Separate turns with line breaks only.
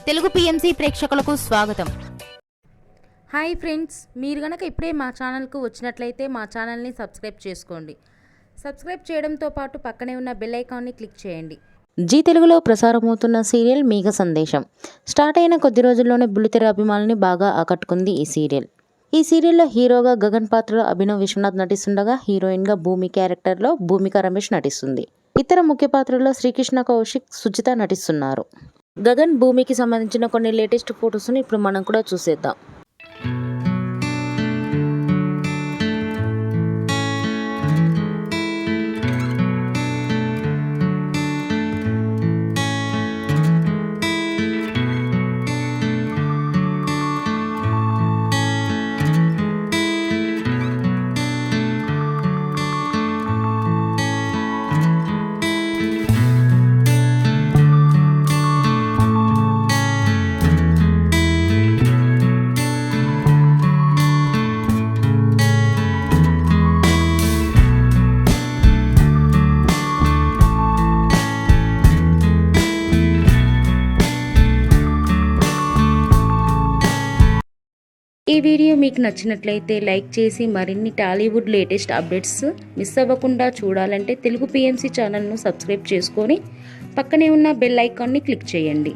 Telugu PMC ప్రేక్షకులకు స్వాగతం.
Hi friends, మీరు గనక ఇప్పుడే మా ఛానల్కు వచ్చినట్లయితే మా ఛానల్ని సబ్స్క్రైబ్ చేసుకోండి. సబ్స్క్రైబ్ చేయడంతో పాటు పక్కనే ఉన్న బెల్ ఐకాన్ని క్లిక్ చేయండి.
జీ తెలుగులో ప్రసారమవుతున్న సీరియల్ మేఘ సందేశం స్టార్ట్ అయిన కొద్ది రోజుల్లోనే బుల్లితెర అభిమానుల్ని బాగా ఆకట్టుకుంది ఈ సీరియల్. ఈ సీరియల్లో హీరోగా గగన్ పాత్రలో అభినవ్ విశ్వనాథ్ నటిస్తుండగా హీరోయిన్గా భూమి క్యారెక్టర్లో భూమిక రమేష్ నటిస్తుంది. ఇతర ముఖ్య పాత్రల్లో శ్రీకృష్ణ కౌశిక్, సుజిత నటిస్తున్నారు. గగన్ భూమికి సంబంధించిన కొన్ని లేటెస్ట్ ఫొటోస్ని ఇప్పుడు మనం కూడా చూసేద్దాం. ఈ వీడియో మీకు నచ్చినట్లయితే లైక్ చేసి మరిన్ని టాలీవుడ్ లేటెస్ట్ అప్డేట్స్ మిస్ అవ్వకుండా చూడాలంటే తెలుగు పిఎంసి ఛానల్ను సబ్స్క్రైబ్ చేసుకొని పక్కనే ఉన్న బెల్ ఐకాన్ని క్లిక్ చేయండి.